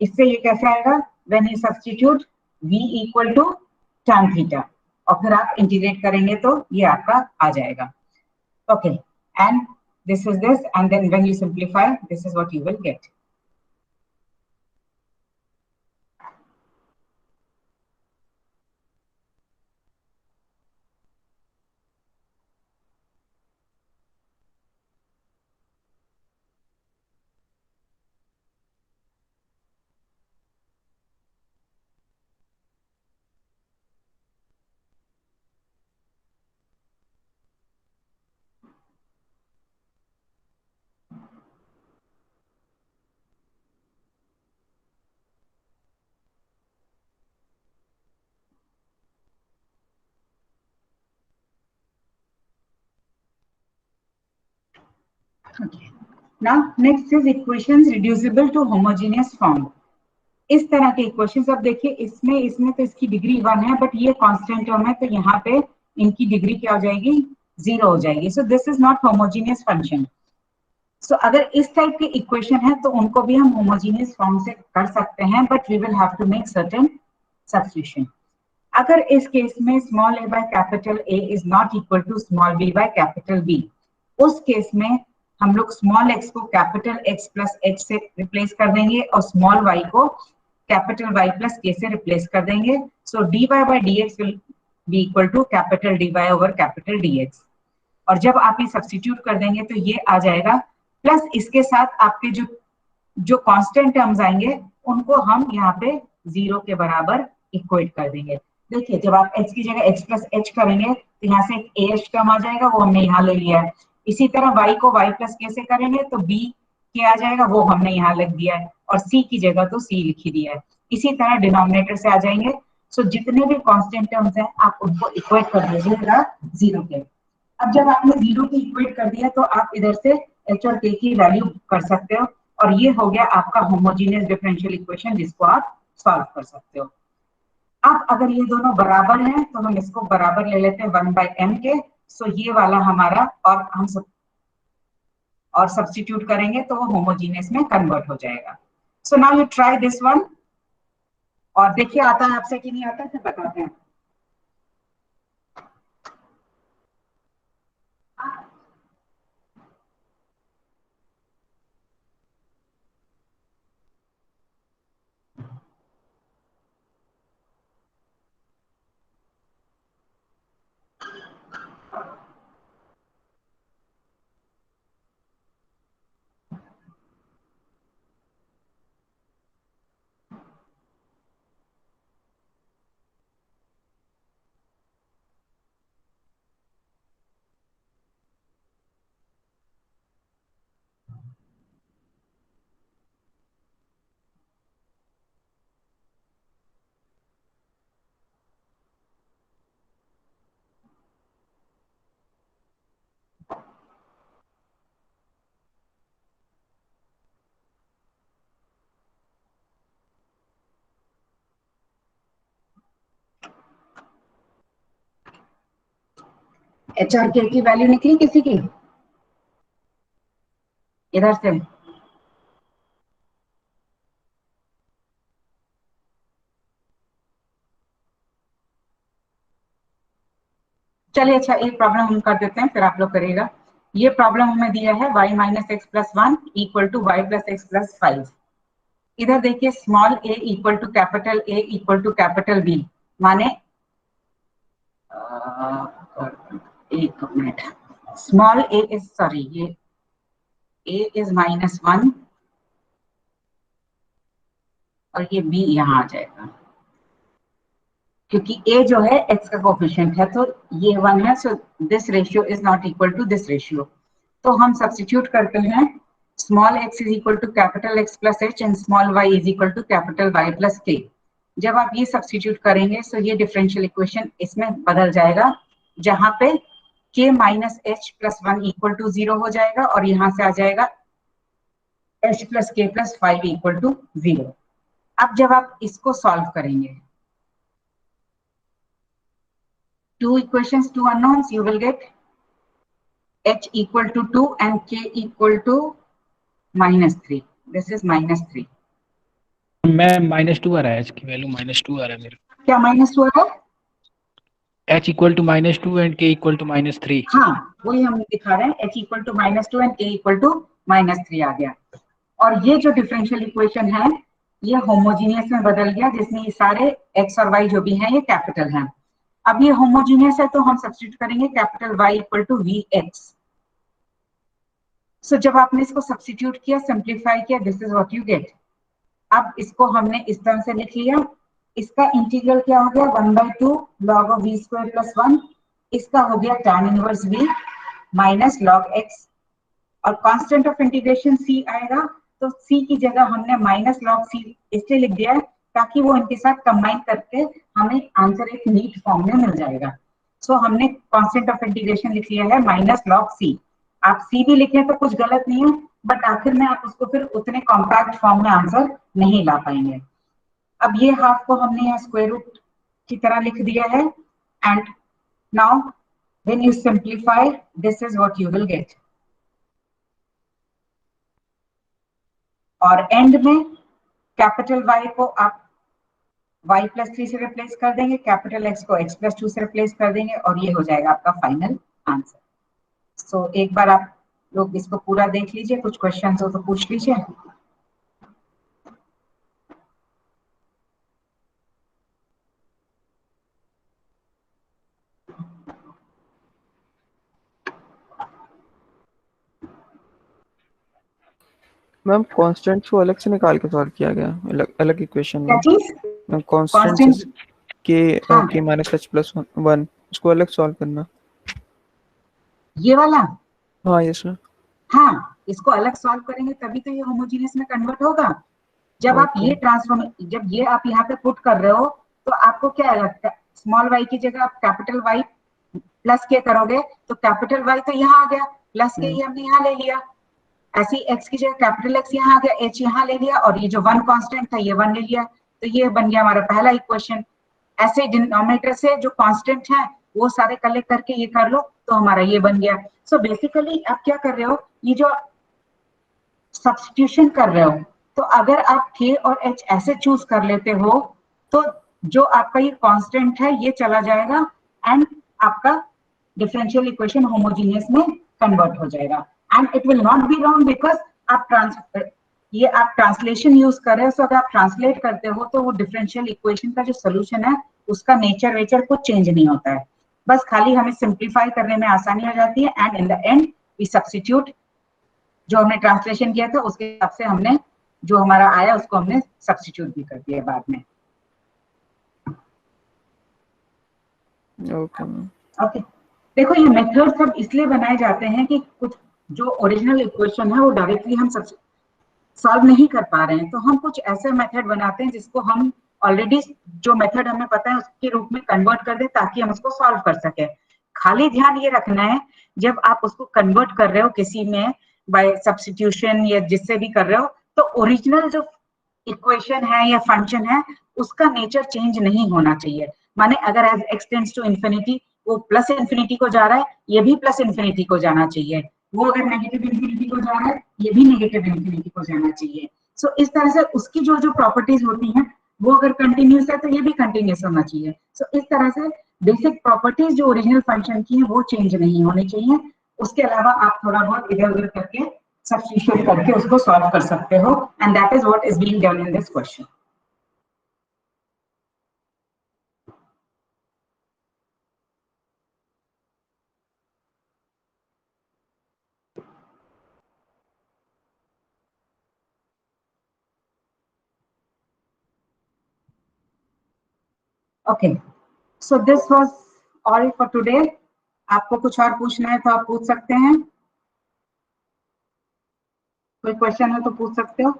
इससे ये कैसे आएगा, when you substitute v equal to tan theta, और फिर आप इंटीग्रेट करेंगे तो ये आपका आ जाएगा। Okay, and this is this, and then when you simplify this is what you will get. Okay. Now next is equations reducible to homogeneous form. इस तरह के इक्वेशंस, अब देखिए इसमें तो इसकी डिग्री 1 है, बट ये कांस्टेंट टर्म है, तो यहाँ पे इनकी डिग्री क्या हो जाएगी, 0 हो जाएगी। So this is not homogeneous function. So अगर इस टाइप के इक्वेशन है तो उनको भी हम होमोजेनियस फॉर्म से कर सकते हैं, but we will have to make certain substitution. अगर इस केस में small a by capital A is not equal to small b by capital B, उस केस में हम लोग स्मॉल x को कैपिटल X प्लस h से रिप्लेस कर देंगे और स्मॉल y को कैपिटल Y प्लस k से रिप्लेस कर देंगे। So dy by dx will be equal to capital dy over capital dx। और जब आप ये सब्स्टिट्यूट कर देंगे तो ये आ जाएगा, प्लस इसके साथ आपके जो कांस्टेंट टर्म्स आएंगे उनको हम यहाँ पे 0 के बराबर इक्वेट कर देंगे। देखिए जब आप h की जगह h प्लस h करेंगे तो यहाँ से एक ah टर्म आ जाएगा, वो हमने यहाँ ले लिया है। इसी तरह y को y प्लस k से करेंगे तो b के आ जाएगा, वो हमने यहाँ लिख दिया है, और c की जगह तो c लिख दिया है। इसी तरह डिनोमिनेटर से आ जाएंगे। सो जितने भी कांस्टेंट टर्म्स हैं आप उनको इक्वेट कर दीजिएगा 0 के। अब जब आपने 0 के इक्वेट कर दिया तो आप इधर से h और k की वैल्यू कर सकते हो, और ये हो गया आपका होमोजेनियस डिफरेंशियल इक्वेशन, जिसको आप सॉल्व कर सकते हो। अब अगर ये दोनों बराबर हैं तो हम इसको बराबर ले लेते हैं 1/m के। सो ये वाला हमारा, और हम सब और सब्स्टिट्यूट करेंगे तो वो होमोजेनियस में कन्वर्ट हो जाएगा। So now you try this one, और देखिए आता है आपसे कि नहीं आता, फिर बताते हैं। एच और के की वैल्यू निकली किसी की इधर से? चलिए अच्छा, एक प्रॉब्लम हम कर देते हैं, फिर आप लोग करिएगा। ये प्रॉब्लम हमें दिया है y minus x plus 1 equal to y plus x plus 5। इधर देखिए small a equal to capital A equal to capital B, माने एक minute, small a is, sorry, ये a इज -1 और ये b यहाँ आ जाएगा, क्योंकि a जो है x का कोफिशिएंट है, तो ये 1 है। So this ratio is not equal to this ratio. तो हम सब्स्टिट्यूट करते हैं, small x is equal to capital x plus h and small y is equal to capital y plus k। जब आप ये सब्स्टिट्यूट करेंगे तो ये डिफरेंशियल इक्वेशन इसमें बदल जाएगा, जहां पे k minus h plus 1 equal to 0 हो जाएगा, और यहां से आ जाएगा h plus k plus 5 equal to 0। अब जब आप इसको सॉल्व करेंगे two equations, two unknowns, you will get h equal to 2 and k equal to -3. This is -3. मैं -2 आ रहा है, h की वैल्यू -2 आ रहा है मेरे, क्या -2 है? h equal to -2 and k equal to -3। हाँ, वही हम दिखा रहे हैं, h equal to -2 and k equal to -3 आ गया। और ये जो डिफरेंशियल इक्वेशन है ये होमोजीनियस में बदल गया, जिसमें ये सारे x और y जो भी हैं ये कैपिटल हैं। अब ये होमोजीनियस है तो हम सब्स्टिट्यूट करेंगे capital Y equal to Vx। So जब आपने इसको सब्स्टिट्यूट किया, सिंप्लीफाई किया, this is what you get. अब इसको हमने इस तरह से लिख लिया, इसका इंटीग्रल क्या हो गया 1/2 log of v square plus 1, इसका हो गया tan inverse v minus log x, और कांस्टेंट ऑफ इंटीग्रेशन c आएगा, तो c की जगह हमने माइनस log c इसलिए लिख दिया है ताकि वो इनके साथ कंबाइन करके हमें आंसर एक नीट फॉर्म में मिल जाएगा। सो हमने कांस्टेंट ऑफ इंटीग्रेशन लिख लिया है माइनस log c। आप c भी लिखें तो कुछ गलत नहीं है, बट आखिर में आप उसको फिर उतने कॉम्पैक्ट फॉर्म में आंसर नहीं ला पाएंगे। अब ये हाफ को हमने यहाँ स्क्वायर रूट की तरह लिख दिया है, and now when you simplify this is what you will gate. और एंड में कैपिटल Y को आप y+3 से रिप्लेस कर देंगे, कैपिटल X को x+2 से रिप्लेस कर देंगे, और ये हो जाएगा आपका फाइनल आंसर। सो एक बार आप लोग इसको पूरा देख लीजिए, कुछ क्वेश्चन हो तो पूछ लीजिए। मैम कांस्टेंट को अलग से निकाल के सॉल्व किया गया, अलग अलग इक्वेशन क्या में। चीज? मैम कांस्टेंट के हाँ। के माइनस h प्लस 1 उसको अलग सॉल्व करना। ये वाला? हाँ यस सर। हाँ, इसको अलग सॉल्व करेंगे तभी तो ये होमोजेनियस में कन्वर्ट होगा। जब आप ये ट्रांसफॉर्म, जब ये आप यहाँ पे पुट कर रहे हो तो आपको क्या लगता है, स्मॉल y की जगह आप कैपिटल Y प्लस के करोगे तो कैपिटल Y तो यहाँ आ गया, प्लस के ये हमने यहाँ ले लिया, ऐसे ही x की जगह कैपिटल X यहाँ आ गया, h यहाँ ले लिया, और ये जो 1 कांस्टेंट था ये 1 ले लिया, तो ये बन गया हमारा पहला इक्वेशन। ऐसे डिनोमिनेटर से जो कांस्टेंट है वो सारे कलेक्ट करके ये कर लो तो हमारा ये बन गया। सो बेसिकली आप क्या कर रहे हो, ये जो सब्स्टिट्यूशन कर रहे हो, तो अगर आप k और h ऐसे चूज कर लेते हो तो जो आपका ये कांस्टेंट है ये चला जाएगा एंड आपका डिफरेंशियल इक्वेशन होमोजेनियस में कन्वर्ट हो जाएगा। And it will not be wrong because आप ट्रांसलेशन यूज कर रहे हो। सो अगर आप ट्रांसलेट करते हो तो वो डिफरेंशियल इक्वेशन का जो सोल्यूशन है उसका नेचर वेचर कुछ चेंज नहीं होता है, बस खाली हमें सिंप्लीफाई करने में आसानी हो जाती है, and in the end we substitute जो हमने ट्रांसलेशन किया था उसके हिसाब से हमने जो हमारा आया उसको हमने सब्स्टिट्यूट भी कर दिया बाद में। ओके, देखो ये मेथड सब इसलिए बनाए जाते हैं कि कुछ जो ओरिजिनल इक्वेशन है वो डायरेक्टली हम सॉल्व नहीं कर पा रहे हैं, तो हम कुछ ऐसे मेथड बनाते हैं जिसको हम ऑलरेडी जो मेथड हमें पता है उसके रूप में कन्वर्ट कर दे ताकि हम उसको सॉल्व कर सके। खाली ध्यान ये रखना है जब आप उसको कन्वर्ट कर रहे हो किसी में बाय सब्स्टिट्यूशन या जिससे भी कर रहे हो, तो ओरिजिनल जो इक्वेशन है या फंक्शन है उसका नेचर चेंज नहीं होना चाहिए। माने अगर as x tends to infinity वो प्लस इंफिनिटी को जा रहा है, ये भी प्लस इंफिनिटी को जाना चाहिए, वो अगर नेगेटिव इंफिनिटी को जा रहा है ये भी नेगेटिव इंफिनिटी को जाना चाहिए। सो इस तरह से उसकी जो जो प्रॉपर्टीज होती हैं वो अगर कंटिन्यूस है तो ये भी कंटिन्यूस होना चाहिए। सो इस तरह से बेसिक प्रॉपर्टीज जो ओरिजिनल फंक्शन की है वो चेंज नहीं होनी चाहिए। उसके अलावा आप थोड़ा बहुत इधर उधर करके सब्स्टिट्यूट करके उसको सॉल्व कर सकते हो, and that is what is being done in this question. Okay, so this was all for today. आपको कुछ और पूछना है तो आप पूछ सकते हैं, कोई क्वेश्चन है तो पूछ सकते हो,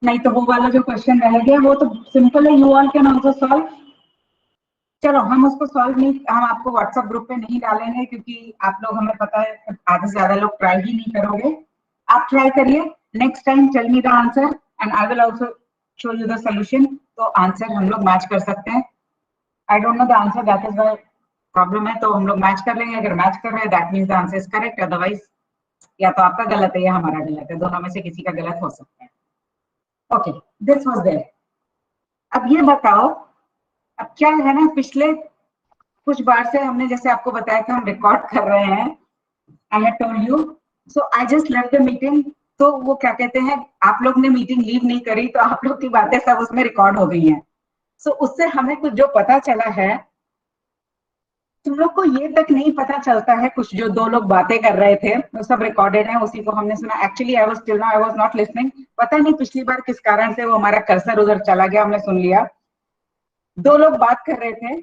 नहीं तो वो वाला जो क्वेश्चन रह गया वो तो सिंपल है, you all can also solve. चलो हम उसको सॉल्व नहीं, हम आपको व्हाट्सएप ग्रुप पे नहीं डालेंगे क्योंकि आप लोग, हमें पता है आधे से ज्यादा लोग ट्राई ही नहीं करोगे। आप ट्राई करिए, next time tell me the answer and I will also show you the solution, तो आंसर हम लोग मैच कर सकते हैं। I don't know the answer, that is why problem है। तो हम लोग मैच कर लेंगे, अगर मैच कर रहे हैं that means the answer is correct, otherwise या तो आपका गलत है या हमारा गलत है, दोनों में से किसी का गलत हो सकता है। Okay, this was there. अब ये बताओ, अब क्या है ना, पिछले कुछ बार से हमने जैसे आपको बताया कि हम रिकॉर्ड कर रहे हैं, I had told you, so I just left the meeting. तो वो क्या कहते हैं, आप लोग ने मीटिंग लीव नहीं करी तो आप लोग की बातें सब उसमें रिकॉर्ड हो गई हैं। सो उससे हमें कुछ जो पता चला है, तुम लोग को ये तक नहीं पता चलता है, कुछ जो दो लोग बातें कर रहे थे वो सब रिकॉर्डेड है, उसी को हमने सुना। Actually I was till now I was not listening, पता नहीं पिछली बार किस कारण से वो हमारा कर्सर उधर चला गया, हमने सुन लिया। दो लोग बात कर रहे थे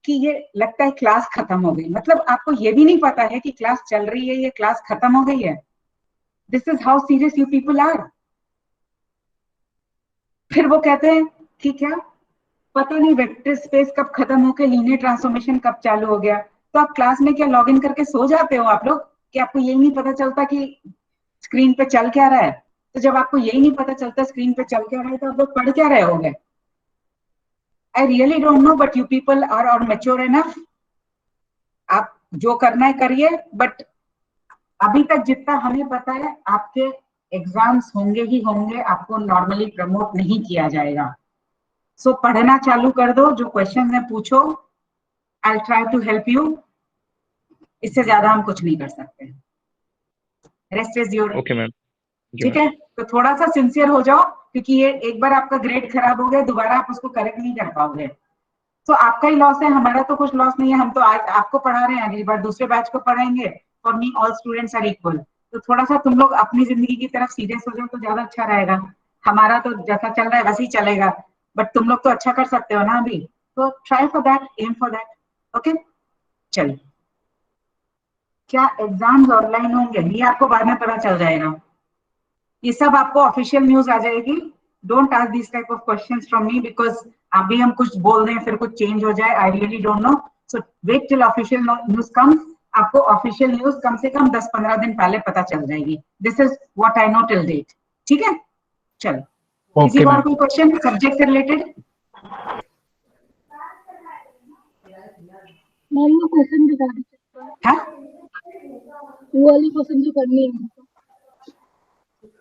कि ये लगता है क्लास खत्म हो गई, मतलब आपको ये भी नहीं पता है कि क्लास चल रही है, ये क्लास खत्म हो गई है। This is how serious you people are. फिर वो कहते हैं कि क्या पता नहीं वेक्टर स्पेस कब खत्म होकर लीनियर ट्रांसफॉर्मेशन कब चालू हो गया। तो आप क्लास में क्या लॉग इन करके सो जाते हो आप लोग, कि आपको यही नहीं पता चलता कि स्क्रीन पे चल क्या रहा है। तो जब आपको यही नहीं पता चलता स्क्रीन पे चल क्या रहा है, तो आप लोग पढ़ क्या रहे होगे। I really don't know, but you people are और मेच्योर इनफ, आप जो करना है करिए। बट अभी तक जितना हमें पता है, आपके एग्जाम्स होंगे ही होंगे, आपको नॉर्मली प्रमोट नहीं किया जाएगा। सो पढ़ना चालू कर दो, जो क्वेश्चन है पूछो, I try to help you. इससे ज्यादा हम कुछ नहीं कर सकते। Rest is your, okay ma'am. जी ठीक मैम। है। तो थोड़ा सा सिंसियर हो जाओ, क्योंकि ये एक बार आपका ग्रेड खराब हो गया, दोबारा आप उसको करेक्ट नहीं कर पाओगे। तो आपका ही लॉस है, हमारा तो कुछ लॉस नहीं है। हम तो आज आपको पढ़ा रहे हैं, अगली बार दूसरे बैच को पढ़ाएंगे। For me all students are equal. तो थोड़ा सा तुम लोग अपनी जिंदगी की तरफ सीरियस हो जाओ तो ज्यादा अच्छा रहेगा। हमारा तो जैसा चल रहा है वैसे ही चलेगा, बट तुम लोग तो अच्छा कर सकते हो ना अभी। तो try for that, aim for that. Okay, चलिए। क्या एग्जाम्स ऑनलाइन होंगे, ये आपको बाद में पता चल जाएगा। ये सब आपको ऑफिशियल न्यूज आ जाएगी। Don't ask this type of questions from me, because अभी हम कुछ बोल दें फिर कुछ चेंज हो जाए, I really don't know. So wait till official news comes. आपको ऑफिशियल न्यूज कम से कम 10-15 दिन पहले पता चल जाएगी। This is what I know till date. ठीक है, चलो। किसी ओके को और मैम। कोई क्वेश्चन सब्जेक्ट से रिलेटेड? मैम वो क्वेश्चन दिखा दीजिए, है वो वाली क्वेश्चन जो करनी है।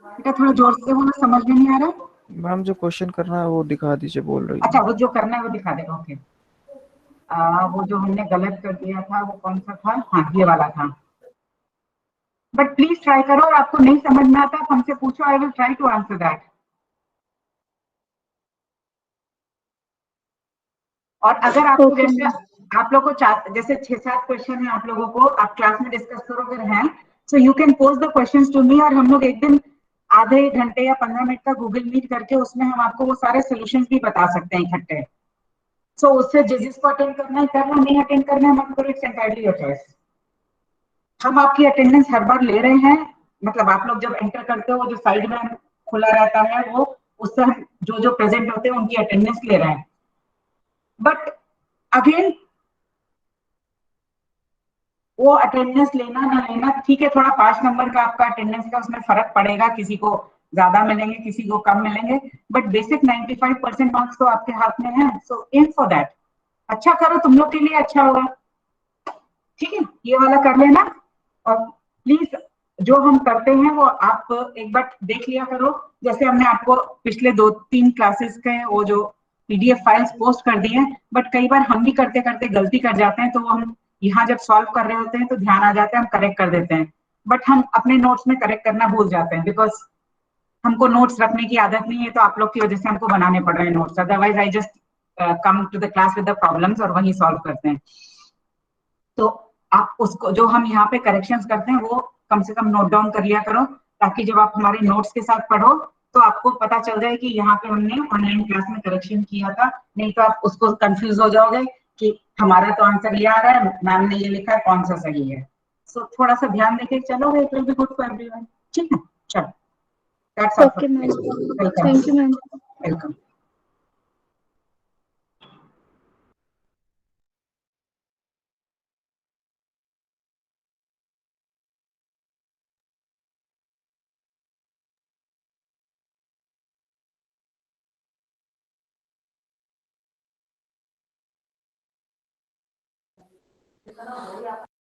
बेटा, थोड़ा जोर से बोलो, समझ में नहीं आ रहा। मैम जो क्वेश्चन करना है वो दिखा दीजिए, बोल रही अच्छा, है। वो जो करना है वो दिखा देगा। ओके। वो जो हमने गलत कर दिया था वो कौन सा था? हाँ, ये वाला था। बट प्लीज ट्राई करो, और आपको नहीं समझ में आता तो हमसे पूछो, I will try to answer that. और अगर आपको ओके जैसे मैम। आप लोग को जैसे 6-7 क्वेश्चन है आप लोगों को, आप क्लास में डिस्कस करोगे हैं, so you can post the questions to me, और हम लोग एक दिन आधे घंटे या 15 मिनट का गूगल मीट करके उसमें हम आपको वो सारे सोल्यूशंस भी बता सकते हैं इकट्ठे। सो उससे जिसको अटेंड करना है करना, नहीं अटेंड करना है मत करो, इट्स एंटायरली योर चॉइस। हम आपकी अटेंडेंस हर बार ले रहे हैं, मतलब आप लोग जब एंटर करते हो जो साइड में खुला रहता है वो, उससे हम जो जो प्रेजेंट होते हैं उनकी अटेंडेंस ले रहे हैं। बट अगेन, वो अटेंडेंस लेना ना लेना ठीक है, थोड़ा 5 नंबर का आपका अटेंडेंस का उसमें फर्क पड़ेगा, किसी को ज्यादा मिलेंगे किसी को कम मिलेंगे, बट बेसिक 95% मार्क्स तो आपके हाथ में है। सो एम फॉर दैट, अच्छा करो, तुम लोग के लिए अच्छा होगा। ठीक है, ये वाला कर लेना। और प्लीज जो हम करते हैं वो आप एक बार देख लिया करो। जैसे हमने आपको पिछले 2-3 क्लासेस के वो जो पीडीएफ फाइल्स पोस्ट कर दी हैं, बट कई बार हम भी करते करते गलती कर जाते हैं, तो हम यहाँ जब सॉल्व कर रहे होते हैं तो ध्यान आ जाता है, हम करेक्ट कर देते हैं, बट हम अपने नोट्स में करेक्ट करना भूल जाते हैं, बिकॉज हमको नोट्स रखने की आदत नहीं है। तो आप लोग की वजह से हमको बनाने पड़ रहे हैं notes, otherwise I just come to the class with the problems और वही सॉल्व करते हैं। तो आप उसको जो हम यहाँ पे करेक्शंस करते हैं वो कम से कम नोट डाउन कर लिया करो, ताकि जब आप हमारे नोट्स के साथ पढ़ो तो आपको पता चल जाए कि यहाँ पे हमने ऑनलाइन क्लास में करेक्शन किया था। नहीं तो आप उसको कंफ्यूज हो जाओगे कि हमारा तो आंसर ये आ रहा है, मैम ने ये लिखा है, कौन सा सही है। सो थोड़ा सा ध्यान देके चलोगे, it will be good for everyone. ठीक है, चलो, that's all okay ma'am, for, welcome, thank you ma'am. Welcome. है